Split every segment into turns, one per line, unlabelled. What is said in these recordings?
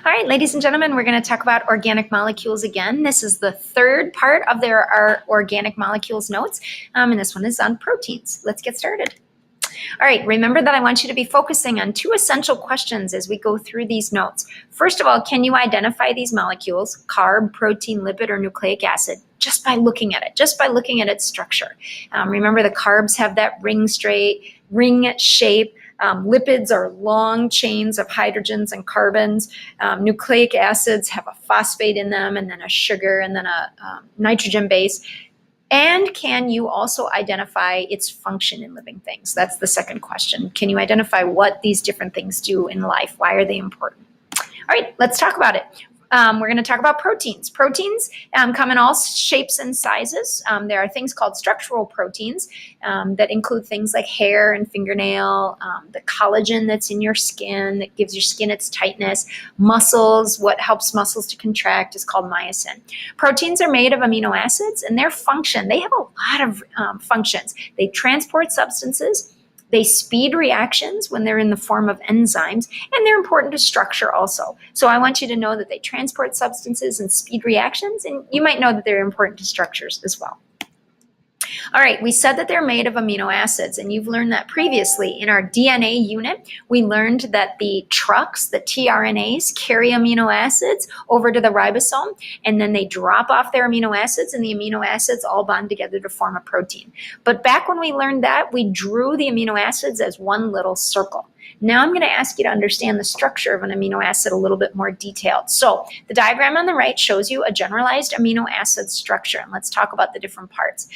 All right, ladies and gentlemen, we're going to talk about organic molecules again. This is the third part of our organic molecules notes, and this one is on proteins. Let's get started. All right, remember that I want you to be focusing on two essential questions as we go through these notes. First of all, can you identify these molecules, carb, protein, lipid, or nucleic acid, just by looking at it, just by looking at its structure? Remember, the carbs have that ring shape. Lipids are long chains of hydrogens and carbons. Nucleic acids have a phosphate in them, and then a sugar, and then a nitrogen base. And can you also identify its function in living things? That's the second question. Can you identify what these different things do in life? Why are they important? All right, let's talk about it. We're going to talk about proteins. Proteins come in all shapes and sizes. There are things called structural proteins that include things like hair and fingernail, the collagen that's in your skin that gives your skin its tightness, muscles, what helps muscles to contract is called myosin. Proteins are made of amino acids, and their function, they have a lot of functions. They transport substances. They speed reactions when they're in the form of enzymes, and they're important to structure also. So I want you to know that they transport substances and speed reactions, and you might know that they're important to structures as well. All right, we said that they're made of amino acids, and you've learned that previously. In our DNA unit, we learned that the trucks, the tRNAs, carry amino acids over to the ribosome, and then they drop off their amino acids, and the amino acids all bond together to form a protein. But back when we learned that, we drew the amino acids as one little circle. Now I'm going to ask you to understand the structure of an amino acid a little bit more detailed. So the diagram on the right shows you a generalized amino acid structure, and let's talk about the different parts.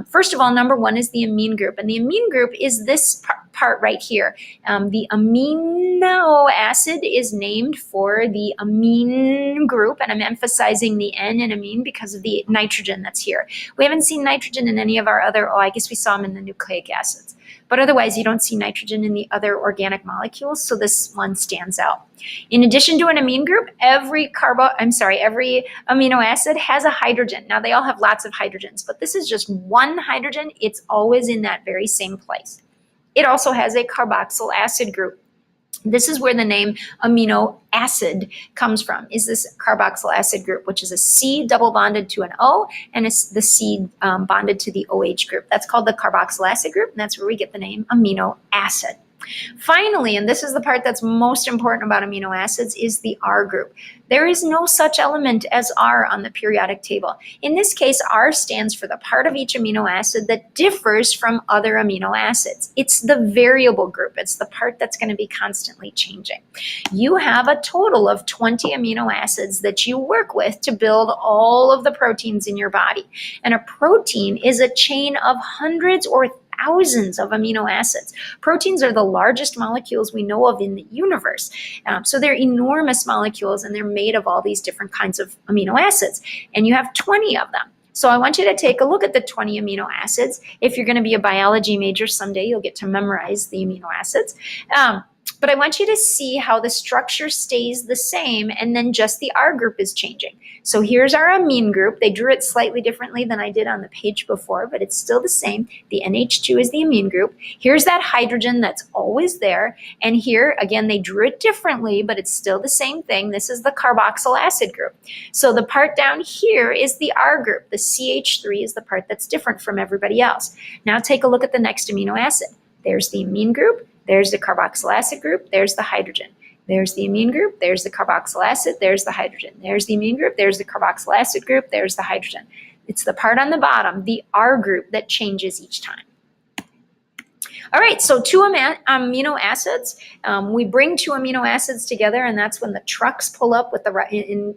First of all, number one is the amine group, and the amine group is this part right here. The amino acid is named for the amine group, and I'm emphasizing the N in amine because of the nitrogen that's here. We haven't seen nitrogen in any of our other, I guess we saw them in the nucleic acids. But otherwise, you don't see nitrogen in the other organic molecules, so this one stands out. In addition to an amine group, every amino acid has a hydrogen. Now, they all have lots of hydrogens, but this is just one hydrogen. It's always in that very same place. It also has a carboxyl acid group. This is where the name amino acid comes from, is this carboxyl acid group, which is a C double bonded to an O, and it's the C bonded to the OH group. That's called the carboxyl acid group, and that's where we get the name amino acid. Finally, and this is the part that's most important about amino acids, is the R group. There is no such element as R on the periodic table. In this case, R stands for the part of each amino acid that differs from other amino acids. It's the variable group. It's the part that's going to be constantly changing. You have a total of 20 amino acids that you work with to build all of the proteins in your body. And a protein is a chain of hundreds or thousands of amino acids. Proteins are the largest molecules we know of in the universe. So they're enormous molecules, and they're made of all these different kinds of amino acids. And you have 20 of them. So I want you to take a look at the 20 amino acids. If you're going to be a biology major someday, you'll get to memorize the amino acids. But I want you to see how the structure stays the same, and then just the R group is changing. So here's our amine group. They drew it slightly differently than I did on the page before, but it's still the same. The NH2 is the amine group. Here's that hydrogen that's always there. And here, again, they drew it differently, but it's still the same thing. This is the carboxyl acid group. So the part down here is the R group. The CH3 is the part that's different from everybody else. Now take a look at the next amino acid. There's the amine group. There's the carboxyl acid group, there's the hydrogen. There's the amine group, there's the carboxyl acid, there's the hydrogen. There's the amine group, there's the carboxyl acid group, there's the hydrogen. It's the part on the bottom, the R group, that changes each time. All right, so two amino acids. We bring two amino acids together, and that's when the trucks pull up with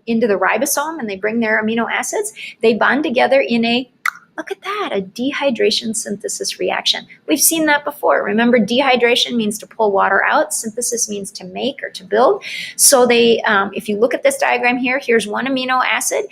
into the ribosome, and they bring their amino acids. They bond together in a, look at that, a dehydration synthesis reaction. We've seen that before. Remember, dehydration means to pull water out. Synthesis means to make or to build. So they, if you look at this diagram here, here's one amino acid.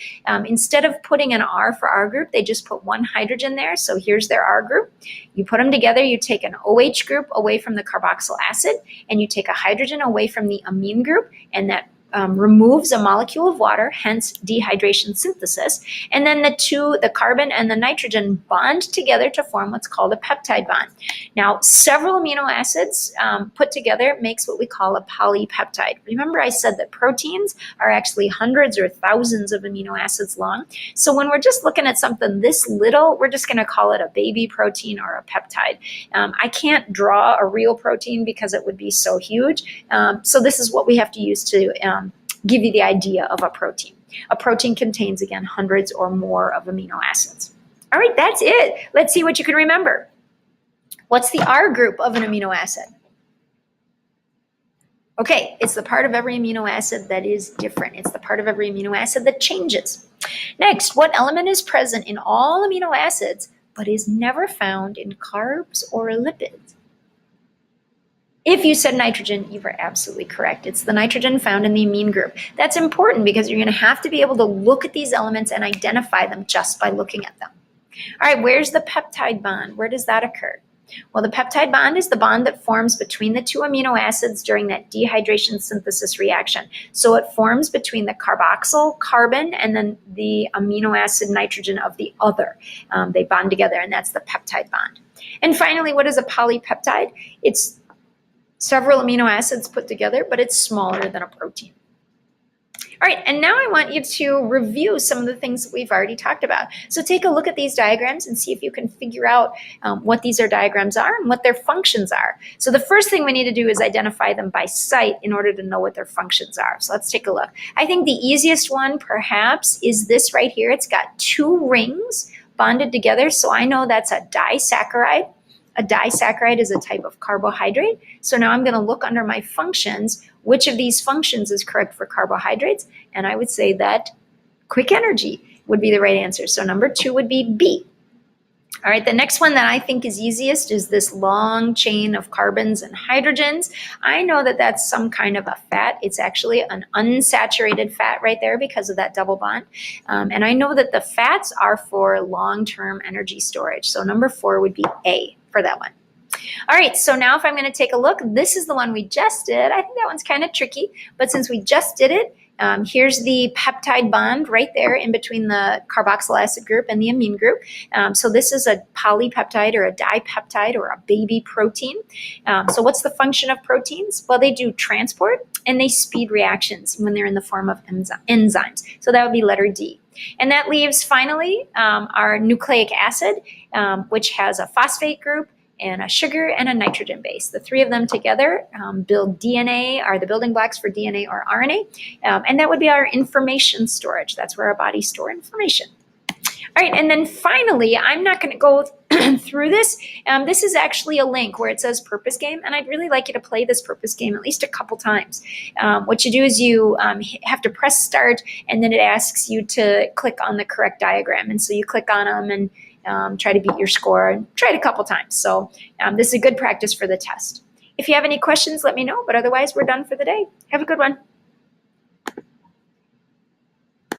Instead of putting an R for R group, they just put one hydrogen there. So here's their R group. You put them together, you take an OH group away from the carboxyl acid, and you take a hydrogen away from the amine group, and that removes a molecule of water, hence dehydration synthesis. And then the carbon and the nitrogen bond together to form what's called a peptide bond. Now, several amino acids put together makes what we call a polypeptide. Remember I said that proteins are actually hundreds or thousands of amino acids long. So when we're just looking at something this little, we're just going to call it a baby protein or a peptide. I can't draw a real protein because it would be so huge. So this is what we have to use to give you the idea of a protein. A protein contains, again, hundreds or more of amino acids. All right, that's it. Let's see what you can remember. What's the R group of an amino acid? Okay, it's the part of every amino acid that is different. It's the part of every amino acid that changes. Next, what element is present in all amino acids but is never found in carbs or lipids? If you said nitrogen, you were absolutely correct. It's the nitrogen found in the amine group. That's important because you're going to have to be able to look at these elements and identify them just by looking at them. All right, where's the peptide bond? Where does that occur? Well, the peptide bond is the bond that forms between the two amino acids during that dehydration synthesis reaction. So it forms between the carboxyl carbon and then the amino acid nitrogen of the other. They bond together, and that's the peptide bond. And finally, what is a polypeptide? It's several amino acids put together, but it's smaller than a protein. All right, and now I want you to review some of the things that we've already talked about. So take a look at these diagrams and see if you can figure out what these diagrams are and what their functions are. So the first thing we need to do is identify them by sight in order to know what their functions are. So let's take a look. I think the easiest one perhaps is this right here. It's got two rings bonded together, so I know that's a disaccharide. A disaccharide is a type of carbohydrate. So now I'm going to look under my functions, which of these functions is correct for carbohydrates? And I would say that quick energy would be the right answer. So number 2 would be B. All right, the next one that I think is easiest is this long chain of carbons and hydrogens. I know that that's some kind of a fat. It's actually an unsaturated fat right there because of that double bond. And I know that the fats are for long-term energy storage. So number 4 would be A for that one. All right, so now if I'm going to take a look, this is the one we just did. I think that one's kind of tricky, but since we just did it, here's the peptide bond right there in between the carboxyl acid group and the amine group. So this is a polypeptide or a dipeptide or a baby protein. So what's the function of proteins? Well, they do transport and they speed reactions when they're in the form of enzymes. So that would be letter D. And that leaves finally our nucleic acid, which has a phosphate group and a sugar and a nitrogen base. The three of them together build DNA, are the building blocks for DNA or RNA. And that would be our information storage. That's where our bodies store information. All right, and then finally, I'm not going to go through this. This is actually a link where it says purpose game, and I'd really like you to play this purpose game at least a couple times. What you do is you have to press start, and then it asks you to click on the correct diagram. And so you click on them and try to beat your score, and try it a couple times. So this is a good practice for the test. If you have any questions, let me know, but otherwise we're done for the day. Have a good one.